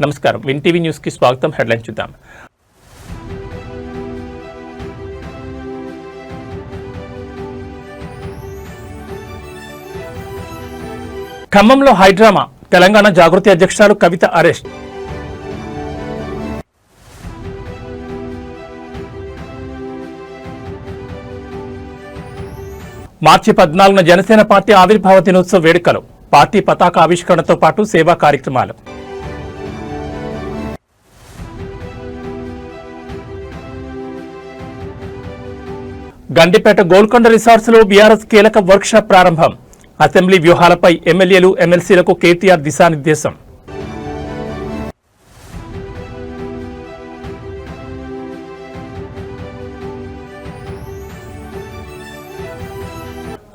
నమస్కారం, win TV news కి స్వాగతం. హెడ్లైన్ చూద్దాం. ఖమ్మంలో హైడ్రామా, తెలంగాణ జాగృతి అధ్యక్షురాలు కవిత అరెస్ట్. మార్చి 14న జనసేన పార్టీ ఆవిర్భావ దినోత్సవ వేడుకలు, పార్టీ పతాక ఆవిష్కరణతో పాటు సేవా కార్యక్రమాలు. గండిపేట గోల్కొండ రిసార్ట్స్ లో బీఆర్ఎస్ కీలక వర్క్ షాప్ ప్రారంభం. అసెంబ్లీ వ్యూహాలపై ఎమ్మెల్యేలు, ఎమ్మెల్సీలకు కేటీఆర్ దిశానిర్దేశం.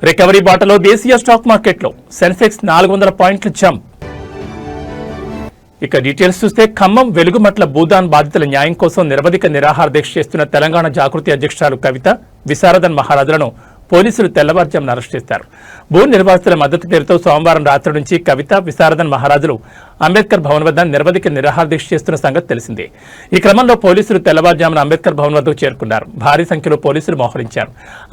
రికవరీ బాటలో దేశీయ స్టాక్ మార్కెట్లో సెన్సెక్స్ 400 పాయింట్ల జంప్. ఇక డీటెయిల్స్ చూస్తే, ఖమ్మం వెలుగుమట్ల భూదాన్ బాధితుల న్యాయం కోసం నిరవధిక నిరాహార దీక్ష చేస్తున్న తెలంగాణ జాగృతి అధ్యక్షురాలు కవిత, విశారదన్ మహారాజులను పోలీసులు తెల్లవారుజామున అరెస్ట్ చేశారు. భూ నిర్వాసితుల మద్దతు పేరుతో సోమవారం రాత్రి నుంచి కవిత, విశారదన్ మహారాజులు అంబేద్కర్ భవన్ వద్ద నిరవధిక నిరాహార దీక్ష చేస్తున్న సంగతి తెలిసిందే. ఈ క్రమంలో పోలీసులు తెల్లవారుజామున అంబేద్కర్ భవన్ వద్దకు చేరుకున్నారు. భారీ సంఖ్యలో పోలీసులు మోహరించారు.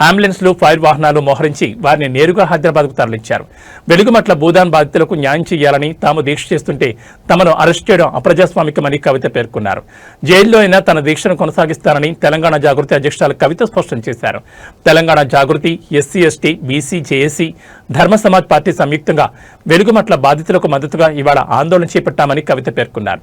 అంబులెన్స్లు, ఫైర్ వాహనాలు మోహరించి వారిని నేరుగా హైదరాబాద్కు తరలించారు. వెలుగుమట్ల భూదాన్ బాధితులకు న్యాయం చేయాలని తాము దీక్ష చేస్తుంటే తమను అరెస్ట్ చేయడం అప్రజాస్వామికమని కవిత పేర్కొన్నారు. జైల్లో అయినా తన దీక్షను కొనసాగిస్తానని తెలంగాణ జాగృతి అధ్యక్షురాలు కవిత స్పష్టం చేశారు. తెలంగాణ జాగృతి, ఎస్సీ ఎస్టీ, బీసీ, జేఏసీ, ధర్మ సమాజ్ పార్టీ సంయుక్తంగా వెలుగుమట్ల బాధితులకు మద్దతుగా ఇవాళ ఆందోళన చేపట్టామని కవిత పేర్కొన్నారు.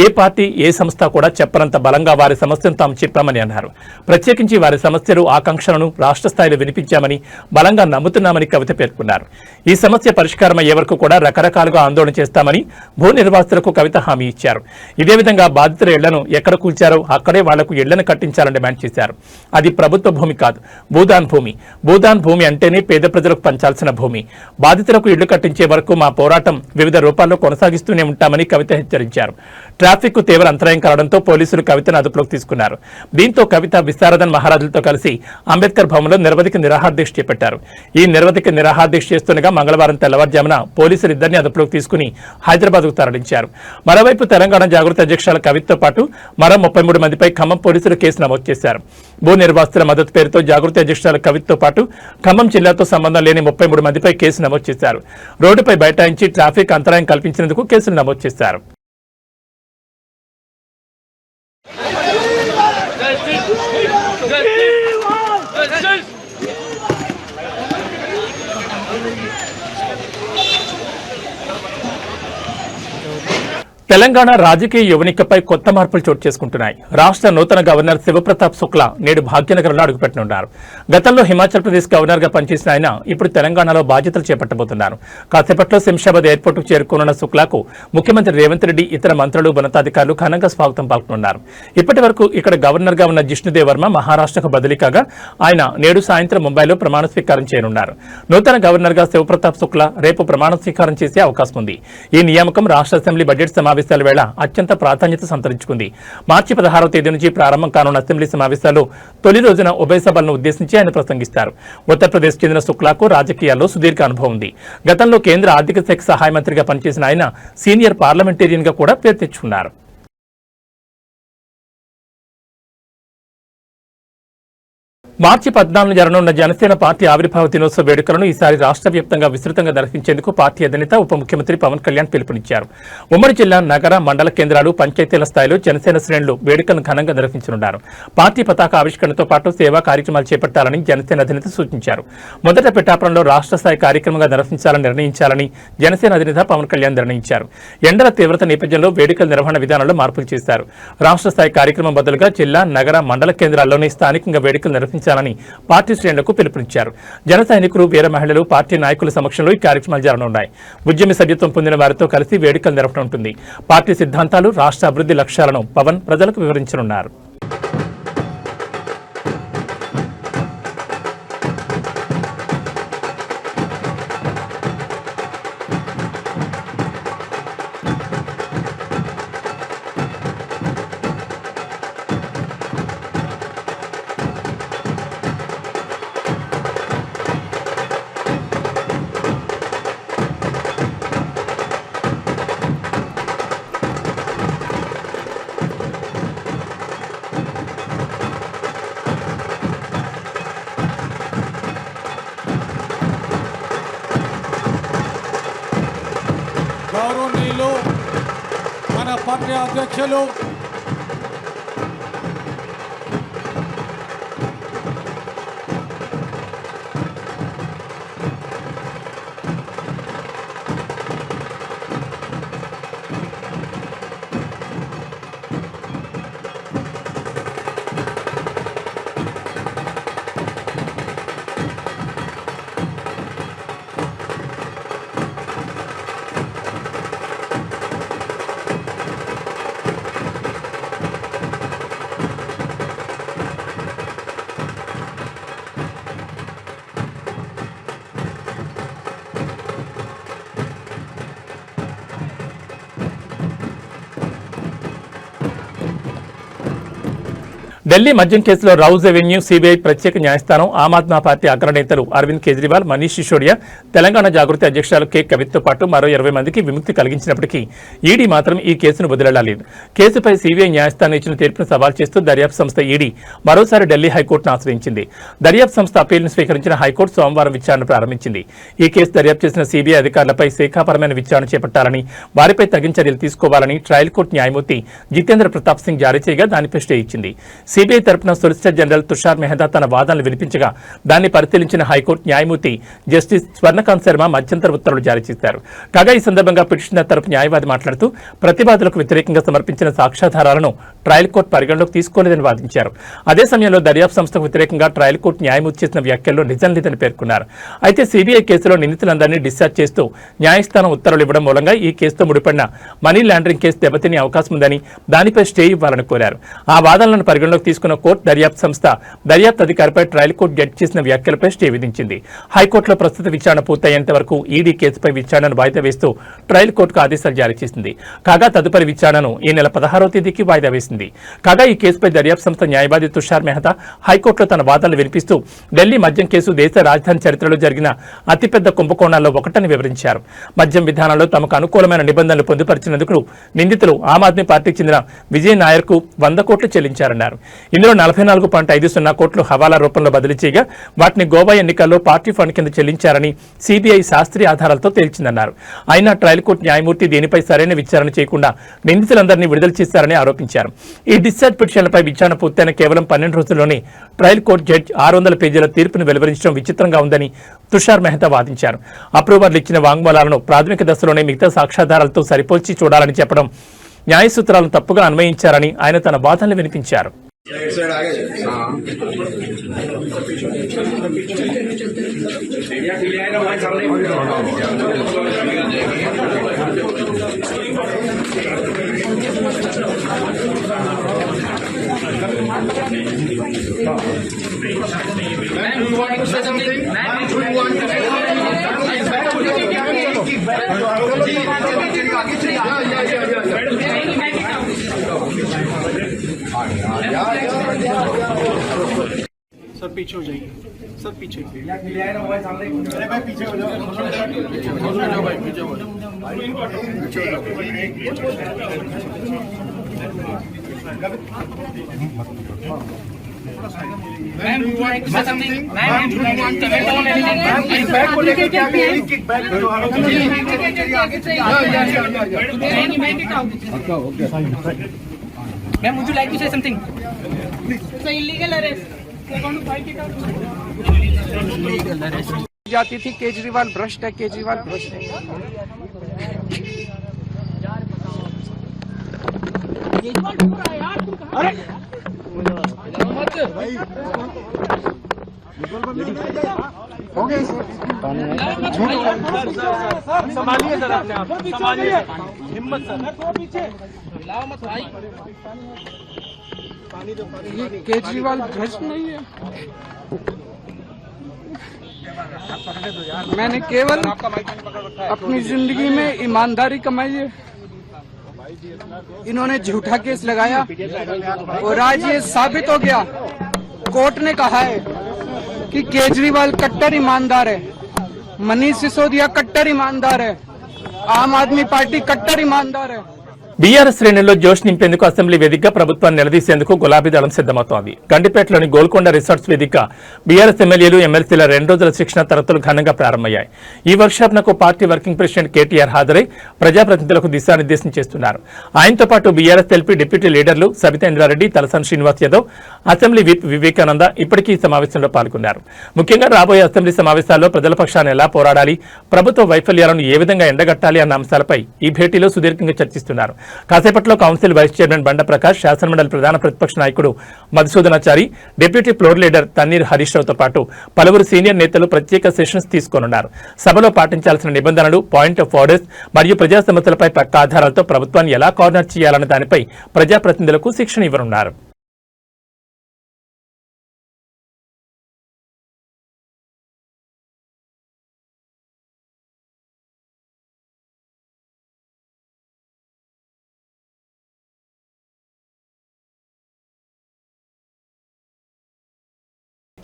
ఏ పార్టీ, ఏ సంస్థ కూడా చెప్పనంత బలంగా వారి సమస్యను తాము చెప్పామని అన్నారు. ప్రత్యేకించి వారి సమస్యలు, ఆకాంక్షలను రాష్ట్ర స్థాయిలో వినిపించామని బలంగా నమ్ముతున్నామని కవిత పేర్కొన్నారు. ఈ సమస్య పరిష్కారం అయ్యే వరకు కూడా రకరకాలుగా ఆందోళన చేస్తామని భూ నిర్వాసితులకు కవిత హామీ ఇచ్చారు. ఇదే విధంగా బాధితుల ఇళ్లను ఎక్కడ కూల్చారో అక్కడే వాళ్లకు ఇళ్లను కట్టించాలని డిమాండ్ చేశారు. అది ప్రభుత్వ భూమి కాదు, భూదాన్ భూమి. భూదాన్ భూమి అంటేనే పేద ప్రజలకు పంచాల్సిన భూమి. బాధితులకు ఇళ్లు కట్టించే వరకు మా పోరాటం వివిధ రూపాల్లో కొనసాగిస్తూనే ఉంటామని కవిత హెచ్చరించారు. ట్రాఫిక్ కు తీవ్ర అంతరాయం కావడంతో పోలీసులు కవితను అదుపులోకి తీసుకున్నారు. దీంతో కవిత, విశారదన్ మహారాజులతో కలిసి అంబేద్కర్ భవన్లో నిరవధిక నిరాహార దీక్ష చేపట్టారు. ఈ నిరవధిక నిరాహార దీక్ష చేస్తుండగా మంగళవారం తెల్లవారుజామున పోలీసులు ఇద్దరిని అదుపులోకి తీసుకుని హైదరాబాద్కు తరలించారు. మరోవైపు తెలంగాణ జాగృతి అధ్యక్షురాల కవితతో పాటు మరో 33 మందిపై ఖమ్మం పోలీసులు కేసు నమోదు చేశారు. భూ నిర్వాసితుల మద్దతు పేరుతో జాగృతి అధ్యక్షురాల కవితతో పాటు ఖమ్మం జిల్లాతో సంబంధం లేని 33 మందిపై కేసు నమోదు చేశారు. రోడ్డుపై బైఠాయించి ట్రాఫిక్ అంతరాయం కల్పించినందుకు కేసులు నమోదు చేశారు. తెలంగాణ రాజకీయ యువనికపై కొత్త మార్పులు చోటు చేసుకుంటున్నాయి. రాష్ట్ర నూతన గవర్నర్ శివప్రతాప్ శుక్లా నేడు భాగ్యనగరంలో అడుగుపెట్టనున్నారు. గతంలో హిమాచల్ ప్రదేశ్ గవర్నర్ గా పనిచేసిన ఆయన ఇప్పుడు తెలంగాణలో బాధ్యతలు చేపట్టబోతున్నారు. కాసేపట్లో శంషాబాద్ ఎయిర్పోర్టుకు చేరుకోనున్న శుక్లాకు ముఖ్యమంత్రి రేవంత్ రెడ్డి, ఇతర మంత్రులు, ఉన్నతాధికారులు ఘనంగా స్వాగతం పలుకుతున్నారు. ఇప్పటి వరకు ఇక్కడ గవర్నర్ గా ఉన్న జిష్ణుదేవ్ వర్మ మహారాష్ట్రకు బదిలీ కాగా ఆయన నేడు సాయంత్రం ముంబైలో ప్రమాణ స్వీకారం చేయనున్నారు. నూతన గవర్నర్ గా శివప్రతాప్ శుక్లా రేపు ప్రమాణ స్వీకారం చేసే అవకాశం ఉంది. ఈ నియామకం రాష్ట్ర అసెంబ్లీ బడ్జెట్ సమావేశాల వేళ అత్యంత ప్రాధాన్యత సంతరించుకుంది. మార్చి 16వ తేదీ నుంచి ప్రారంభం కానున్న అసెంబ్లీ సమావేశాల్లో తొలి రోజున ఉభయ సభలను ఉద్దేశించి ఆయన ప్రసంగిస్తారు. ఉత్తరప్రదేశ్ చెందిన శుక్లాకు రాజకీయాల్లో సుదీర్ఘ అనుభవం ఉంది. గతంలో కేంద్ర ఆర్థిక శాఖ సహాయ మంత్రిగా పనిచేసిన ఆయన సీనియర్ పార్లమెంటేరియన్ గా కూడా పేరు తెచ్చుకున్నారు. మార్చి 14న జరగనున్న జనసేన పార్టీ ఆవిర్భావ దినోత్సవ వేడుకలను ఈసారి రాష్ట్ర వ్యాప్తంగా విస్తృతంగా నిర్వహించేందుకు పార్టీ అధినేత, ఉప ముఖ్యమంత్రి పవన్ కళ్యాణ్ పిలుపునిచ్చారు. ఉమ్మడి జిల్లా, నగర, మండల కేంద్రాలు, పంచాయతీల స్థాయిలో జనసేన శ్రేణులు వేడుకలను ఘనంగా నిర్వహించనున్నారు. పార్టీ పతాక ఆవిష్కరణతో పాటు సేవా కార్యక్రమాలు చేపట్టాలని జనసేన అధినేత సూచించారు. మొదట పిఠాపురంలో రాష్ట్ర స్థాయి కార్యక్రమంగా నిర్వహించాలని నిర్ణయించాలని జనసేన అధినేత పవన్ కళ్యాణ్ నిర్ణయించారు. ఎండల తీవ్రత నేపథ్యంలో వేడుకల నిర్వహణ విధానంలో మార్పులు చేశారు. రాష్ట్ర స్థాయి కార్యక్రమం బదులుగా జిల్లా, నగర, మండల కేంద్రాల్లోనే స్థానికంగా వేడుకలు నిర్వహించాలని పార్టీ శ్రేణులకు పిలుపునిచ్చారు. జన సైనికులు, వీర మహిళలు, పార్టీ నాయకుల సమక్షంలో ఈ కార్యక్రమాలు జరగనున్నాయి. ఉద్యమ సభ్యత్వం పొందిన వారితో కలిసి వేడుకలు జరపనుంటుంది. పార్టీ సిద్ధాంతాలు, రాష్ట్ర అభివృద్ధి లక్ష్యాలను పవన్ ప్రజలకు వివరించనున్నారు. మన పార్టీ అధ్యక్షులు ఢిల్లీ మద్యం కేసులో రౌజ్ రెవెన్యూ సిబిఐ ప్రత్యేక న్యాయస్థానం ఆమ్ ఆద్మీ పార్టీ అగ్రనేతలు అరవింద్ కేజ్రీవాల్, మనీష్ సిసోడియా, తెలంగాణ జాగృతి అధ్యక్షురాలు కె కవితతో పాటు మరో 20 మందికి విముక్తి కలిగించినప్పటికీ ఈడీ మాత్రం ఈ కేసును వదిలేలేదు. కేసుపై సిబిఐ న్యాయస్థానం ఇచ్చిన తీర్పును సవాల్ చేస్తూ దర్యాప్తు సంస్థ ఈడీ మరోసారి ఢిల్లీ హైకోర్టును ఆశ్రయించింది. దర్యాప్తు సంస్థ అప్పీలును స్వీకరించిన హైకోర్టు సోమవారం విచారణ ప్రారంభించింది. ఈ కేసు దర్యాప్తు చేసిన సిబిఐ అధికారులపై శాఖాపరమైన విచారణ చేపట్టాలని, వారిపై తగిన చర్యలు తీసుకోవాలని ట్రయల్ కోర్టు న్యాయమూర్తి జితేంద్ర ప్రతాప్ సింగ్ జారీ చేయగా దానిపై స్టే ఇచ్చింది. సిబిఐ తరపున సొలిసిటర్ జనరల్ తుషార్ మెహతా తన వాదనలు వినిపించగా దాన్ని పరిశీలించిన హైకోర్టు న్యాయమూర్తి జస్టిస్ స్వర్ణకాంత్ శర్మ మధ్యంతర ఉత్తర్వులు జారీ చేశారు. కాగా ఈ సందర్భంగా పిటిషనర్ తరపు న్యాయవాది మాట్లాడుతూ ప్రతివాదులకు వ్యతిరేకంగా సమర్పించిన సాక్ష్యాధారాలను ట్రయల్ కోర్టు పరిగణలోకి తీసుకోలేదని వాదించారు. అదే సమయంలో దర్యాప్తు సంస్థకు వ్యతిరేకంగా ట్రయల్ కోర్టు న్యాయమూర్తి చేసిన వ్యాఖ్యల్లో నిజం లేదని పేర్కొన్నారు. అయితే సిబిఐ కేసులో నిందితులందరినీ డిశ్చార్జ్ చేస్తూ న్యాయస్థానం ఉత్తర్వులు ఇవ్వడం మూలంగా ఈ కేసుతో ముడిపడిన మనీ లాండరింగ్ కేసు దెబ్బతినే అవకాశం ఉందని, దానిపై స్టే ఇవ్వాలని కోరారు. ఆ వాదనలను పరిగణలోకి తీసుకున్న కోర్టు దర్యాప్తు సంస్థ దర్యాప్తు అధికారిపై ట్రయల్ కోర్టు జడ్జి చేసిన వ్యాఖ్యలపై స్టే విధించింది. హైకోర్టులో ప్రస్తుత విచారణ పూర్తయ్యేంత వరకు ఈడీ కేసుపై విచారణను వాయిదా వేస్తూ ట్రయల్ కోర్టుకు ఆదేశాలు జారీ చేసింది. కాగా తదుపరి విచారణను ఈ నెల 16వ తేదీకి వాయిదా వేసింది. కాగా ఈ కేసుపై దర్యాప్తు సంస్థ న్యాయవాది తుషార్ మెహతా హైకోర్టులో తన వాదనలు వినిపిస్తూ ఢిల్లీ మద్యం కేసు దేశ రాజధాని చరిత్రలో జరిగిన అతిపెద్ద కుంభకోణాల్లో ఒకటని వివరించారు. మద్యం విధానంలో తమకు అనుకూలమైన నిబంధనలు పొందుపరిచినందుకు నిందితులు ఆమ్ ఆద్మీ పార్టీకి చెందిన విజయ్ నాయర్కు 100 కోట్లు చెల్లించారన్నారు. ఇందులో 44.50 కోట్లు హవాలా రూపంలో బదిలీ చేయగా వాటిని గోవా ఎన్నికల్లో పార్టీ ఫండ్ కింద చెల్లించారని సిబిఐ శాస్త్రీయ ఆధారాలతో తేల్చిందన్నారు. అయినా ట్రయల్ కోర్టు న్యాయమూర్తి దీనిపై సరైన విచారణ చేయకుండా నిందితులందరినీ విడుదల చేశారని ఆరోపించారు. ఈ డిశ్చార్జ్ పిటిషన్లపై విచారణ పూర్తయిన కేవలం 12 రోజుల్లోనే ట్రయల్ కోర్టు జడ్జి 600 పేజీల తీర్పును వెలువరించడం విచిత్రంగా ఉందని తుషార్ మెహతా వాదించారు. అప్రూవర్లు ఇచ్చిన వాంగ్మూలాలను ప్రాథమిక దశలోనే మిగతా సాక్ష్యాధారాలతో సరిపోల్చి చూడాలని చెప్పడం న్యాయ సూత్రాలను తప్పుగా అన్వయించారని ఆయన తన వాదనలు వినిపించారు. सर पीछे हो जाइए, सर पीछे। अरे भाई पीछे हो जाओ, भाई पीछे हो जाओ। Ma'am, you want to say something? Ma'am, you want to comment on anything? Ma'am, इस बैग को लेकर क्या भी एक किक बैग दो आगे चलिए। Ma'am, would you like to say something? It's an illegal arrest. They're going to fight it out. Illegal arrest. जाती थी केजरीवाल भ्रष्ट है, केजरीवाल भ्रष्ट है। केजरीवाल ढूंढ रहा है यार, तुम कहाँ अरे हो गए संभालिए सर, अपने आप संभालिए, हिम्मत सर, पीछे लाओ मत भाई। ये केजरीवाल भ्रष्ट नहीं है। मैंने केवल अपनी जिंदगी में ईमानदारी कमाई है। इन्होंने झूठा केस लगाया और आज ये साबित हो गया। कोर्ट ने कहा है कि केजरीवाल कट्टर ईमानदार है, मनीष सिसोदिया कट्टर ईमानदार है, आम आदमी पार्टी कट्टर ईमानदार है। బీఆర్ఎస్ శ్రేణుల్లో జోష్ నింపేందుకు అసెంబ్లీ వేదికగా ప్రభుత్వాన్ని నిలదీసేందుకు గులాబీ దళం సిద్దమవుతోంది. గండిపేటలోని గోల్కొండ రిసార్ట్స్ వేదికగా బీఆర్ఎస్ ఎమ్మెల్యేలు ఎమ్మెల్సీల 2 రోజుల శిక్షణ తరగతులు ఘనంగా ప్రారంభమయ్యాయి. ఈ వర్క్షాప్నకు పార్టీ వర్కింగ్ ప్రెసిడెంట్ కేటీఆర్ హాజరై ప్రజాప్రతినిధులకు దిశానిర్దేశం చేస్తున్నారు. ఆయనతో పాటు బీఆర్ఎస్ ఎల్పీ డిప్యూటీ లీడర్లు సబితా ఇంద్రారెడ్డి, తలసాని శ్రీనివాస్ యాదవ్, అసెంబ్లీ విప్ వివేకానంద ఇప్పటికీ ఈ సమావేశంలో పాల్గొన్నారు. ముఖ్యంగా రాబోయే అసెంబ్లీ సమావేశాల్లో ప్రజల పక్షాన ఎలా పోరాడాలి, ప్రభుత్వ వైఫల్యాలను ఏ విధంగా ఎండగట్టాలి అన్న అంశాలపై ఈ భేటీలో సుదీర్ఘంగా చర్చిస్తున్నారు. కాసేపట్లో కౌన్సిల్ వైస్ చైర్మన్ బండ ప్రకాష్, శాసనమండలి ప్రధాన ప్రతిపక్ష నాయకుడు Madhusudanachari, deputy floor leader Thanneer Harish రావుతో పాటు పలువురు సీనియర్ నేతలు ప్రత్యేక సెషన్స్ తీసుకోనున్నారు. సభలో పాటించాల్సిన నిబంధనలు, పాయింట్ ఆఫ్ ఆర్డర్స్ మరియు ప్రజా సమస్యలపై పక్క ఆధారాలతో ప్రభుత్వాన్ని ఎలా కోఆర్డినేట్ చేయాలన్న దానిపై ప్రజాప్రతినిధులకు శిక్షణ ఇవ్వనున్నారు.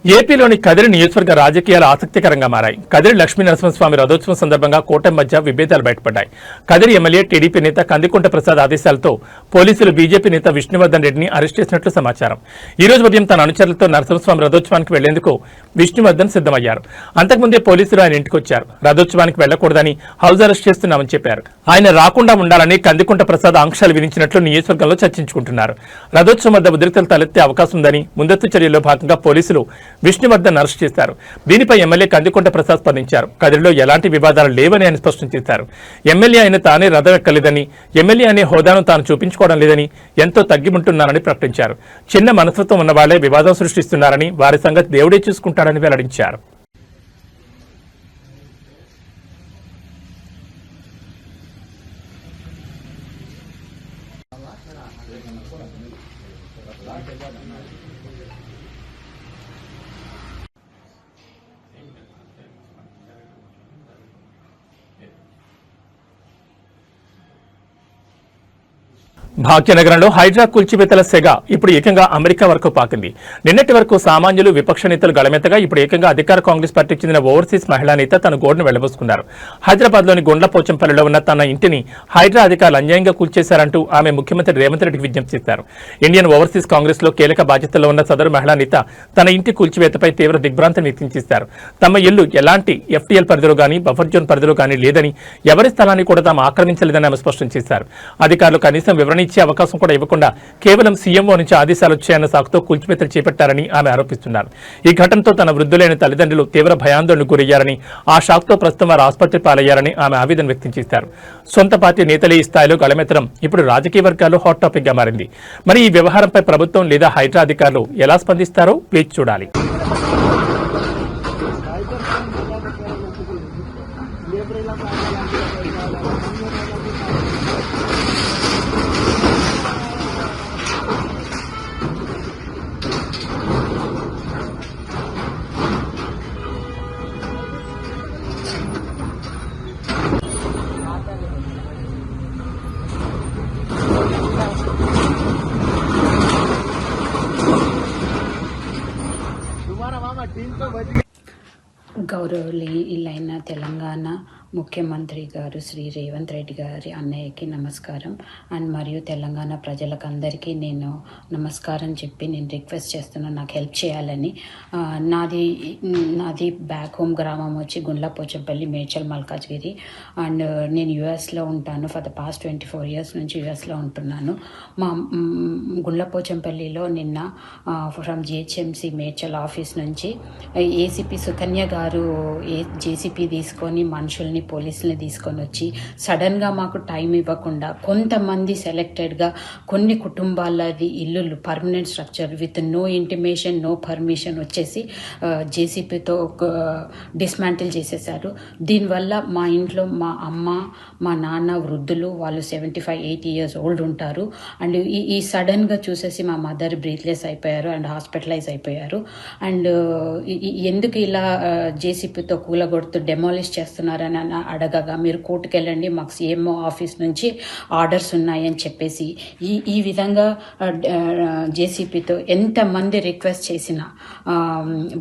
ఏపీలోని కదిరి నియోజకవర్గ రాజకీయాలు ఆసక్తికరంగా మారాయి. కదిరి లక్ష్మీ నరసింహస్వామి రథోత్సవం సందర్భంగా కూటమి మధ్య విభేదాలు బయటపడ్డాయి. కదిరి ఎమ్మెల్యే టీడీపీ నేత కందికుంట ప్రసాద్ ఆదేశాలతో పోలీసులు బీజేపీ నేత విష్ణువర్ధన్ రెడ్డిని అరెస్ట్ చేసినట్లు సమాచారం. ఈ రోజు ఉదయం తన అనుచరులతో నరసింహస్వామి రథోత్సవానికి వెళ్లేందుకు విష్ణువర్ధన్ సిద్దమయ్యారు. అంతకుముందే పోలీసులు ఆయన ఇంటికొచ్చారు. రథోత్సవానికి వెళ్లకూడదని హౌస్ అరెస్ట్ చేస్తున్నామని చెప్పారు. ఆయన రాకుండా ఉండాలని కందికుంట ప్రసాద్ ఆంక్షలు విధించినట్లు నియోజకవర్గంలో చర్చించుకుంటున్నారు. రథోత్సవం వద్ద ఉద్రిక్తలు తలెత్తే అవకాశం ఉందని ముందస్తు చర్యల్లో భాగంగా పోలీసులు విష్ణువర్ధన్ అరెస్ట్ చేశారు. దీనిపై ఎమ్మెల్యే కందికుంట ప్రసాద్ స్పందించారు. కదిరిలో ఎలాంటి వివాదాలు లేవని ఆయన స్పష్టం చేశారు. ఎమ్మెల్యే అయిన తానే రథం ఎక్కలేదని, ఎమ్మెల్యే అనే హోదాను తాను చూపించుకోవడం లేదని, ఎంతో తగ్గిముంటున్నారని ప్రకటించారు. చిన్న మనస్తత్వం ఉన్న వాళ్లే వివాదం సృష్టిస్తున్నారని, వారి సంగతి దేవుడే చూసుకుంటారని వెల్లడించారు. భాగ్యనగరంలో హైడ్రా కూల్చివేతల సెగ ఇప్పుడు ఏకంగా అమెరికా వరకు పాకింది. నిన్నటి వరకు సామాన్యులు, విపక్ష నేతలు గళమెత్తగా ఇప్పుడు ఏకంగా అధికార కాంగ్రెస్ పార్టీకి చెందిన ఓవర్సీస్ మహిళా నేత తన గోడును వెళ్లబోసుకున్నారు. హైదరాబాద్లోని గుండ్లపోచంపల్లిలో ఉన్న తన ఇంటిని హైడ్రా అధికారులు అన్యాయంగా కూల్చేశారంటూ ఆమె ముఖ్యమంత్రి రేవంత్ రెడ్డికి విజ్ఞప్తి చేశారు. ఇండియన్ ఓవర్సీస్ కాంగ్రెస్ లో కీలక బాధ్యతల్లో ఉన్న సదరు మహిళా నేత తన ఇంటి కూల్చివేతపై తీవ్ర దిగ్భ్రాంతిని వ్యక్తం చేశారు. తమ ఇల్లు ఎలాంటి ఎఫ్టీఎల్ పరిధిలో గానీ, బఫర్ జోన్ పరిధిలో గానీ లేదని, ఎవరి స్థలాన్ని కూడా తాము ఆక్రమించలేదని ఆమె స్పష్టం చేశారు. అధికారులు కనీసం వివరణ ఇచ్చే అవకాశం కూడా ఇవ్వకుండా కేవలం సీఎంఓ నుంచి ఆదేశాలు వచ్చాయన్న సాకుతో కూల్చివేతలు చేపట్టారని ఆమె ఆరోపిస్తున్నారు. ఈ ఘటనతో తన వృద్ధులైన తల్లిదండ్రులు తీవ్ర భయాందోళనకు గురయ్యారని, ఆ షాక్తో ప్రస్తుతం వారు ఆసుపత్రి పాలయ్యారని ఆమె ఆవేదన వ్యక్తం చేశారు. సొంత పార్టీ నేతలే ఈ స్థాయిలో గళమెత్తడం ఇప్పుడు రాజకీయ వర్గాల్లో హాట్ టాపిక్ గా మారింది. మరి ఈ వ్యవహారంపై ప్రభుత్వం లేదా హైడ్రా అధికారులు ఎలా స్పందిస్తారో వేచి చూడాలి. గౌరవనీయులైన తెలంగాణ ముఖ్యమంత్రి గారు శ్రీ రేవంత్ రెడ్డి గారి అన్నయ్యకి నమస్కారం. అండ్ మరియు తెలంగాణ ప్రజలకు అందరికీ నేను నమస్కారం చెప్పి నేను రిక్వెస్ట్ చేస్తున్నాను, నాకు హెల్ప్ చేయాలని. నాది బ్యాక్ హోమ్ గ్రామం వచ్చి గుండ్లపోచంపల్లి, మేడ్చల్, మల్కాజ్గిరి. అండ్ నేను యుఎస్లో ఉంటాను. ఫర్ ద పాస్ట్ 24 years నుంచి యుఎస్లో ఉంటున్నాను. మా గుండ్లపోచంపల్లిలో నిన్న ఫ్రమ్ జిహెచ్ఎంసీ మేడ్చల్ ఆఫీస్ నుంచి ఏసీపీ సుకన్య గారు జేసీపీ తీసుకొని మనుషుల్ని, పోలీసుల్ని తీసుకొని వచ్చి సడన్గా మాకు టైం ఇవ్వకుండా కొంతమంది సెలెక్టెడ్గా కొన్ని కుటుంబాలది ఇల్లులు permanent structure with no intimation, no permission వచ్చేసి జేసీపీతో డిస్మాంటిల్ చేసేసారు. దీనివల్ల మా ఇంట్లో మా అమ్మ, మా నాన్న వృద్ధులు, వాళ్ళు 75-80 years old ఉంటారు. అండ్ ఈ సడన్గా చూసేసి మా మదర్ బ్రీత్లెస్ అయిపోయారు అండ్ హాస్పిటలైజ్ అయిపోయారు. అండ్ ఎందుకు ఇలా జేసీపీతో కూలగొడుతూ డెమాలిష్ చేస్తున్నారని అడగగా మీరు కోర్టుకు వెళ్ళండి, మాకు సీఎంఓ ఆఫీస్ నుంచి ఆర్డర్స్ ఉన్నాయని చెప్పేసి ఈ విధంగా జేసీపీతో ఎంతమంది రిక్వెస్ట్ చేసినా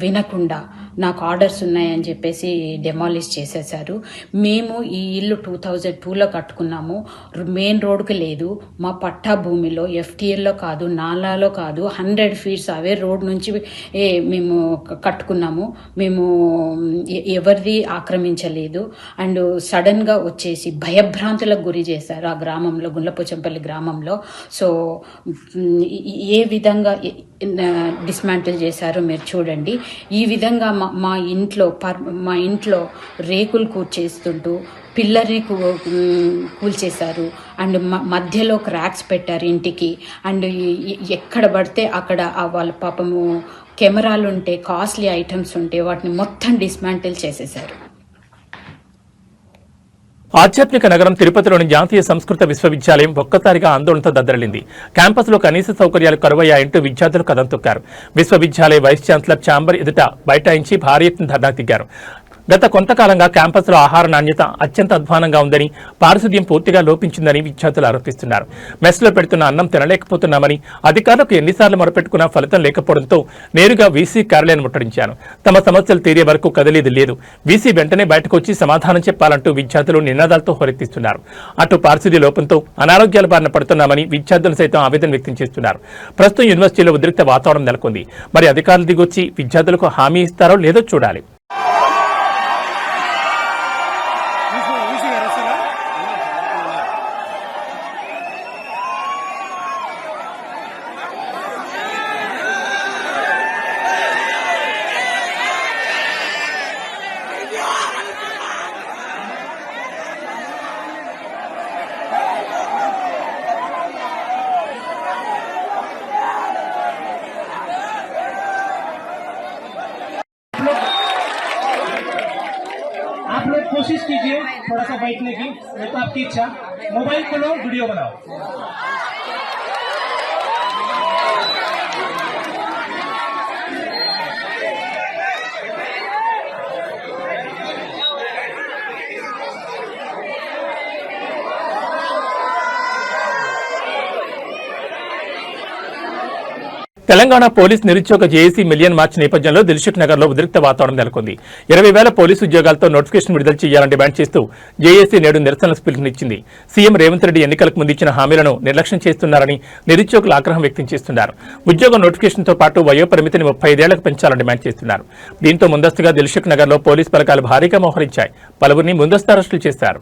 వినకుండా నాకు ఆర్డర్స్ ఉన్నాయని చెప్పేసి డెమాలిష్ చేసేసారు. మేము ఈ ఇల్లు 2002లో కట్టుకున్నాము. మెయిన్ రోడ్డుకి లేదు, మా పట్టా భూమిలో ఎఫ్టీఎల్లో కాదు, నాలాలో కాదు, 100 ఫీట్స్ అవే రోడ్ నుంచి మేము కట్టుకున్నాము. మేము ఎవరిది ఆక్రమించలేదు. అండ్ సడన్గా వచ్చేసి భయభ్రాంతులకు గురి చేశారు ఆ గ్రామంలో, గుండ్లపోచంపల్లి గ్రామంలో. సో ఏ విధంగా డిస్మాంటిల్ చేశారో మీరు చూడండి. ఈ విధంగా మా ఇంట్లో రేకులు కూర్చేస్తుంటూ పిల్లర్ని కూల్చేశారు. అండ్ మధ్యలో క్రాక్స్ పెట్టారు ఇంటికి. అండ్ ఎక్కడ పడితే అక్కడ వాళ్ళ పాపము కెమెరాలు ఉంటే, కాస్ట్లీ ఐటమ్స్ ఉంటే వాటిని మొత్తం డిస్మాంటిల్ చేసేశారు. ఆధ్యాత్మిక నగరం తిరుపతిలోని జాతీయ సంస్కృత విశ్వవిద్యాలయం ఒక్కసారిగా ఆందోళనతో దద్దరిల్లింది. క్యాంపస్లో కనీస సౌకర్యాలు కరువయ్యాయంటూ విద్యార్థులు కదం తొక్కారు. విశ్వవిద్యాలయ వైస్ ఛాన్సలర్ ఛాంబర్ ఎదుట బైఠాయించి భారీ ఎత్తున ధర్నా దిగారు. గత కొంతకాలంగా క్యాంపస్లో ఆహార నాణ్యత అత్యంత అధ్వానంగా ఉందని, పారిశుద్ధ్యం పూర్తిగా లోపించిందని విద్యార్థులు ఆరోపిస్తున్నారు. మెస్లో పెడుతున్న అన్నం తినలేకపోతున్నామని, అధికారులకు ఎన్నిసార్లు మొరపెట్టుకున్నా ఫలితం లేకపోవడంతో నేరుగా వీసీ కార్యాలయాన్ని ముట్టడించారు. తమ సమస్యలు తీరే వరకు కదిలేది లేదు, వీసీ వెంటనే బయటకు వచ్చి సమాధానం చెప్పాలంటూ విద్యార్థులు నినాదాలతో హోరెత్తిస్తున్నారు. అటు పారిశుద్ధ్య లోపంతో అనారోగ్యాల బారిన పడుతున్నామని విద్యార్థులు సైతం ఆవేదన వ్యక్తం చేస్తున్నారు. ప్రస్తుతం యూనివర్సిటీలో ఉద్రిక్త వాతావరణం నెలకొంది. మరి అధికారులు దిగొచ్చి విద్యార్థులకు హామీ ఇస్తారో లేదో చూడాలి. आप लोग कोशिश कीजिए थोड़ा सा बैठने की, नहीं तो आपकी इच्छा। मोबाइल खोलो, वीडियो बनाओ। తెలంగాణ పోలీస్ నిరుద్యోగ జేఏసీ మిలియన్ మార్చ్ నేపథ్యంలో దిల్సుఖ్ నగర్ లో ఉద్రిక్త వాతావరణం నెలకొంది. 20,000 పోలీసు ఉద్యోగాలతో నోటిఫికేషన్ విడుదల చేయాలని డిమాండ్ చేస్తూ జేఏసీ నేడు నిరసనలకు పిలుపునిచ్చింది. సీఎం రేవంత్ రెడ్డి ఎన్నికలకు ముందు ఇచ్చిన హామీలను నిర్లక్ష్యం చేస్తున్నారని నిరుద్యోగులు ఆగ్రహం వ్యక్తం చేస్తున్నారు. ఉద్యోగ నోటిఫికేషన్తో పాటు వయోపరిమితిని 35 ఏళ్లకు పెంచాలని డిమాండ్ చేస్తున్నారు. దీంతో ముందస్తుగా దిల్సుఖ్ నగర్ లో పోలీసు బలగాలు భారీగా మోహరించాయి. పలువురిని ముందస్తు అరెస్టులు చేశారు.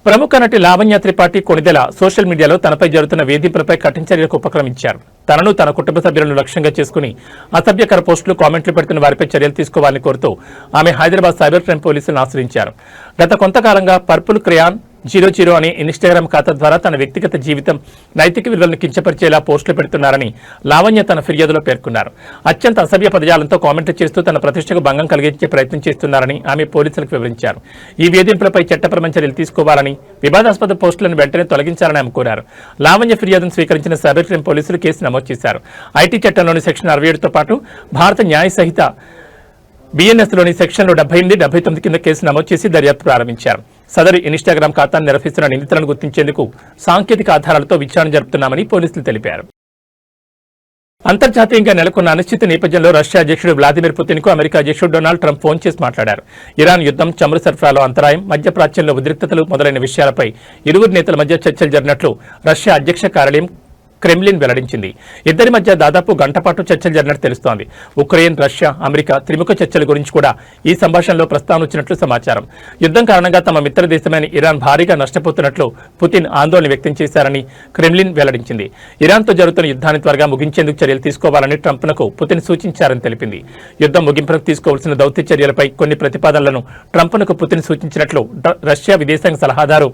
ప్రముఖ నటి లావణ్య త్రిపాఠి కొణిదెల సోషల్ మీడియాలో తనపై జరుగుతున్న వేధింపులపై కఠిన చర్యలకు ఉపక్రమించారు. తనను తన కుటుంబ సభ్యులను లక్ష్యంగా చేసుకుని అసభ్యకర పోస్టులు, కామెంట్లు పెడుతున్న వారిపై చర్యలు తీసుకోవాలని కోరుతూ ఆమె హైదరాబాద్ సైబర్ క్రైమ్ పోలీసులను ఆశ్రయించారు. గత కొంతకాలంగా పర్పుల్ క్రేయాన్ 00 అనే ఇన్స్టాగ్రామ్ ఖాతా ద్వారా తన వ్యక్తిగత జీవితం, నైతిక విలువలను కించపరిచేలా పోస్టులు పెడుతున్నారని లావణ్య తన ఫిర్యాదులో పేర్కొన్నారు. అత్యంత అసభ్య పదజాలంతో కామెంట్లు చేస్తూ తన ప్రతిష్టకు భంగం కలిగించే ప్రయత్నం చేస్తున్నారని ఆమె పోలీసులకు వివరించారు. ఈ వేధింపులపై చట్టపరమైన చర్యలు తీసుకోవాలని, వివాదాస్పద పోస్టులను వెంటనే తొలగించాలని ఆమె కోరారు. లావణ్య ఫిర్యాదును స్వీకరించిన సైబర్ క్రైమ్ పోలీసులు కేసు నమోదు చేశారు. ఐటీ చట్టంలోని సెక్షన్ 67తో పాటు భారత న్యాయ సంహిత బిఎన్ఎస్లోని సెక్షన్లు 78, 79 కింద కేసు నమోదు చేసి దర్యాప్తు ప్రారంభించారు. సదరు ఇన్స్టాగ్రామ్ ఖాతాను నిర్వహిస్తున్న నిందితులను గుర్తించేందుకు సాంకేతిక ఆధారాలతో విచారణ జరుపుతున్నామని పోలీసులు తెలిపారు. అంతర్జాతీయంగా నెలకొన్న అనిశ్చిత నేపథ్యంలో రష్యా అధ్యక్షుడు వ్లాదిమిర్ పుతిన్ కు అమెరికా అధ్యక్షుడు డొనాల్డ్ ట్రంప్ ఫోన్ చేసి మాట్లాడారు. ఇరాన్ యుద్ధం, చమురు సరఫరాలో అంతరాయం, మధ్యప్రాచ్యంలో ఉద్రిక్తతలు మొదలైన విషయాలపై ఇరువురు నేతల మధ్య చర్చలు జరిగినట్లు రష్యా అధ్యక్ష కార్యాలయం క్రెమ్లిన్ వెల్లడించింది. ఇద్దరి మధ్య దాదాపు గంట పాటు చర్చలు జరిగినట్టు తెలుస్తోంది. ఉక్రెయిన్, రష్యా, అమెరికా త్రిముఖ చర్చల గురించి కూడా ఈ సంభాషణలో ప్రస్తావన వచ్చినట్లు సమాచారం. యుద్ధం కారణంగా తమ మిత్ర దేశమైన ఇరాన్ భారీగా నష్టపోతున్నట్లు పుతిన్ ఆందోళన వ్యక్తం చేశారని క్రెమ్లిన్ వెల్లడించింది. ఇరాన్తో జరుగుతున్న యుద్ధాన్ని త్వరగా ముగించేందుకు చర్యలు తీసుకోవాలని ట్రంప్నకు పుతిన్ సూచించారని తెలిపింది. యుద్ధం ముగింపునకు తీసుకోవాల్సిన దౌత్య చర్యలపై కొన్ని ప్రతిపాదనలను ట్రంప్నకు పుతిన్ సూచించినట్లు రష్యా విదేశాంగ సలహాదారు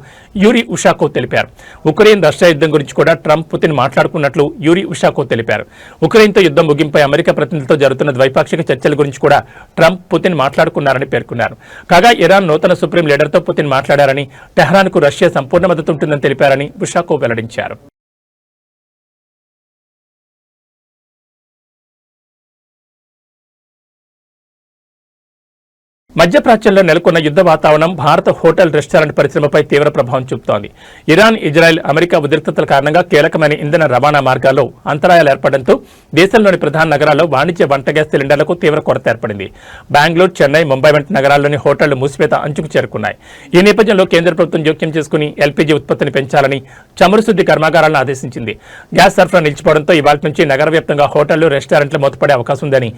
యూరీ ఉషాకోవ్ తెలిపారు. ఉక్రెయిన్, రష్యా యుద్ధం గురించి కూడా ట్రంప్, పుతిన్ మాట్లాడుకున్నట్లు యూరీ ఉషాకోవ్ తెలిపారు. ఉక్రెయిన్తో యుద్ధం ముగింపై అమెరికా ప్రతినిధులతో జరుగుతున్న ద్వైపాక్షిక చర్చల గురించి కూడా ట్రంప్, పుతిన్ మాట్లాడుకున్నారని పేర్కొన్నారు. కాగా ఇరాన్ నూతన సుప్రీం లీడర్తో పుతిన్ మాట్లాడారని, టెహ్రాన్కు రష్యా సంపూర్ణ మద్దతు ఉంటుందని తెలిపారని ఉషాకోవ్ వెల్లడించారు. మధ్యప్రాచ్యంలో నెలకొన్న యుద్ధ వాతావరణం భారత హోటల్, రెస్టారెంట్ పరిశ్రమపై తీవ్ర ప్రభావం చూపుతోంది. ఇరాన్, ఇజ్రాయెల్, అమెరికా ఉద్రిక్తతల కారణంగా కీలకమైన ఇంధన రవాణా మార్గాల్లో అంతరాయాలు ఏర్పడడంతో దేశంలోని ప్రధాన నగరాల్లో వాణిజ్య వంట గ్యాస్ సిలిండర్లకు తీవ్ర కొరత ఏర్పడింది. బెంగళూరు, చెన్నై, ముంబై వంటి నగరాల్లోని హోటళ్లు మూసివేత అంచుకు చేరుకున్నాయి. ఈ నేపథ్యంలో కేంద్ర ప్రభుత్వం జోక్యం చేసుకుని ఎల్పీజీ ఉత్పత్తిని పెంచాలని చమురు శుద్ధి కర్మాగారాలను ఆదేశించింది. గ్యాస్ సరఫరా నిలిచిపోవడంతో ఇవాళ నుంచి నగర వ్యాప్తంగా హోటళ్లు, రెస్టారెంట్లు మూతపడే అవకాశం ఉందని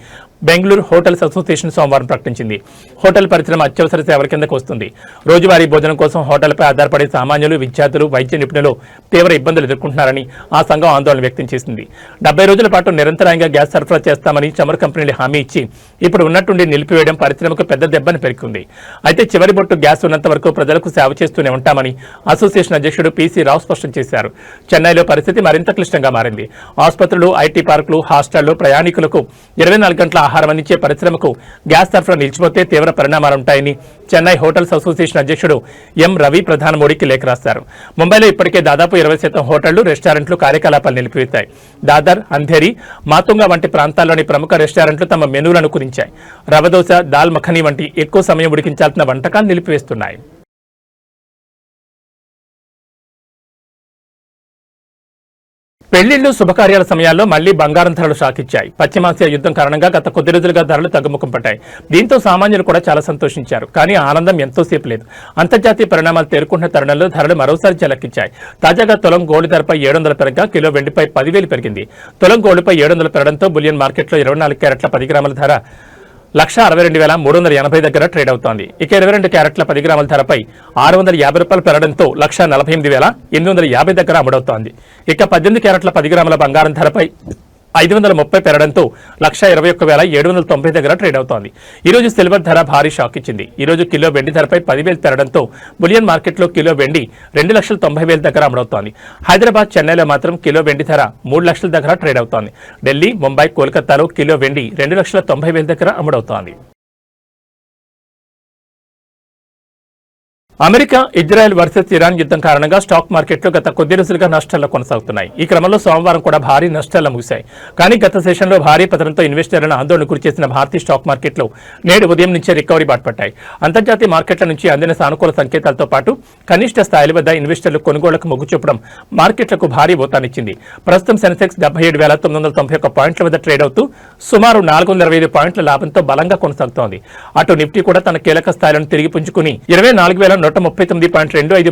బెంగళూరు హోటల్స్ అసోసియేషన్ సోమవారం ప్రకటించింది. హోటల్ పరిశ్రమ అత్యవసర సేవల కిందకు వస్తుంది. రోజువారీ భోజనం కోసం హోటల్పై ఆధారపడే సామాన్యులు, విద్యార్థులు, వైద్య నిపుణులు తీవ్ర ఇబ్బందులు ఎదుర్కొంటున్నారని ఆ సంఘం ఆందోళన వ్యక్తం చేసింది. 70 రోజుల పాటు నిరంతరాయంగా గ్యాస్ సరఫరా చేస్తామని చమురు కంపెనీలు హామీ ఇచ్చి ఇప్పుడు ఉన్నట్టుండి నిలిపివేయడం పరిశ్రమకు పెద్ద దెబ్బని పేర్కొంది. అయితే చివరి బొట్టు గ్యాస్ ఉన్నంత వరకు ప్రజలకు సేవ చేస్తూనే ఉంటామని అసోసియేషన్ అధ్యక్షుడు పీసీ రావు స్పష్టం చేశారు. చెన్నైలో పరిస్థితి మరింత క్లిష్టంగా మారింది. ఆసుపత్రులు, ఐటీ పార్కులు, హాస్టళ్లు ప్రయాణికులకు 24 గంటల ఆహారం అందించే పరిశ్రమకు గ్యాస్ సరఫరా నిలిచిపోతే తీవ్ర పరిణామాలుంటాయని చెన్నై హోటల్స్ అసోసియేషన్ అధ్యక్షుడు ఎం రవి ప్రధాని మోడీకి లేఖ రాశారు. ముంబైలో ఇప్పటికే దాదాపు 20% హోటళ్లు, రెస్టారెంట్లు కార్యకలాపాలు నిలిపివేశాయి. దాదర్, అంధేరి, మాతుంగా వంటి ప్రాంతాల్లోని ప్రముఖ రెస్టారెంట్లు తమ మెనూలను కుదించాయి. రవదోశ, దాల్ మఖనీ వంటి ఎక్కువ సమయం ఉడికించాల్సిన వంటకాలు నిలిపివేస్తున్నాయి. పెళ్లిళ్లు, శుభకార్యాల సమయాల్లో మళ్లీ బంగారం ధరలు షాకిచ్చాయి. పశ్చిమాసియా యుద్ధం కారణంగా గత కొద్ది రోజులుగా ధరలు తగ్గుముఖం పట్టాయి. దీంతో సామాన్యులు కూడా చాలా సంతోషించారు. కానీ ఆనందం ఎంతోసేపు లేదు. అంతర్జాతీయ పరిణామాలు తేరుకుంటున్న తరుణంలో ధరలు మరోసారి జలెక్కించాయి. తాజాగా తులం గోల్డ్ ధరపై 700 పెరగగా కిలో వెండిపై 10,000 పెరిగింది. తులం గోల్డ్పై 700 పెరగడంతో బులియన్ మార్కెట్లో 24 క్యారెట్ల 10 గ్రాముల ధర 1,62,380 దగ్గర ట్రేడ్ అవుతోంది. ఇక 22 క్యారెట్ల 10 గ్రాముల ధరపై 650 రూపాయలు పెరగడంతో 1,48,850 దగ్గర అమ్ముడవుతోంది. ఇక 18 క్యారెట్ల 10 గ్రాముల బంగారం ధరపై 530 పెరగడంతో 1,21,790 దగ్గర ట్రేడ్ అవుతోంది. ఈ రోజు సిల్వర్ ధర భారీ షాక్ ఇచ్చింది. ఈ రోజు కిలో వెండి ధరపై 10,000 పెరగడంతో బులియన్ మార్కెట్లో కిలో వెండి 2,90,000 దగ్గర అమ్ముడవుతోంది. హైదరాబాద్, చెన్నైలో మాత్రం కిలో వెండి ధర 3 లక్షల దగ్గర ట్రేడ్ అవుతోంది. ఢిల్లీ, ముంబై, కోల్కతాలో కిలో వెండి 2,90,000 దగ్గర అమ్ముడవుతోంది. అమెరికా, ఇజ్రాయెల్ వర్సెస్ ఇరాన్ యుద్ధం కారణంగా స్టాక్ మార్కెట్లు గత కొద్ది రోజులుగా నష్టాల్లో కొనసాగుతున్నాయి. ఈ క్రమంలో సోమవారం కూడా భారీ నష్టాల్లో ముగిశాయి. కానీ గత సెషన్లో భారీ పతనంతో ఇన్వెస్టర్లను ఆందోళన గురిచేసిన భారతీయ స్టాక్ మార్కెట్లు నేడు ఉదయం నుంచే రికవరీ బాటపట్టాయి. అంతర్జాతీయ మార్కెట్ల నుంచి అందిన సానుకూల సంకేతాలతో పాటు కనిష్ట స్థాయిల వద్ద ఇన్వెస్టర్లు కొనుగోళ్లకు మొగ్గు చూపడం మార్కెట్లకు భారీ ఊతాన్నిచ్చింది. ప్రస్తుతం సెన్సెక్స్ 77,991 పాయింట్ల వద్ద ట్రేడ్ అవుతూ సుమారు 425 పాయింట్ల లాభంతో బలంగా కొనసాగుతోంది. అటు నిఫ్టీ కూడా తన కీలక స్థాయిలను తిరిగి పుంజుకుని 24,139.25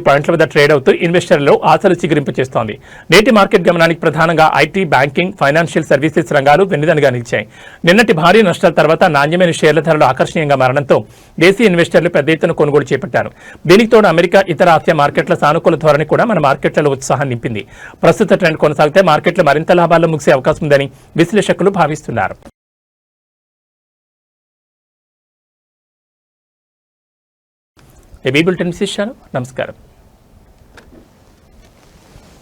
పాయింట్ల వద్ద ట్రేడ్ అవుతూ ఇన్వెస్టర్లలో ఆశలు చిగురింపు చేస్తోంది. నేటి మార్కెట్ గమనానికి ప్రధానంగా ఐటీ, బ్యాంకింగ్, ఫైనాన్షియల్ సర్వీసెస్ రంగాలు వెన్నుదన్నుగా నిలిచాయి. నిన్నటి భారీ నష్టాల తర్వాత నాణ్యమైన షేర్ల ధరలు ఆకర్షణీయంగా మారడంతో దేశీయ ఇన్వెస్టర్లు పెద్ద ఎత్తున కొనుగోలు చేపట్టారు. దీనికి తోడు అమెరికా, ఇతర ఆసియా మార్కెట్ల సానుకూల ధోరణి కూడా మన మార్కెట్లలో ఉత్సాహం నింపింది. ప్రస్తుత ట్రెండ్ కొనసాగితే మార్కెట్లు మరింత లాభాల్లో ముగిసే అవకాశం ఉందని విశ్లేషకులు భావిస్తున్నారు. ఏబీ బులెటిన్ విశేషాలు. నమస్కారం.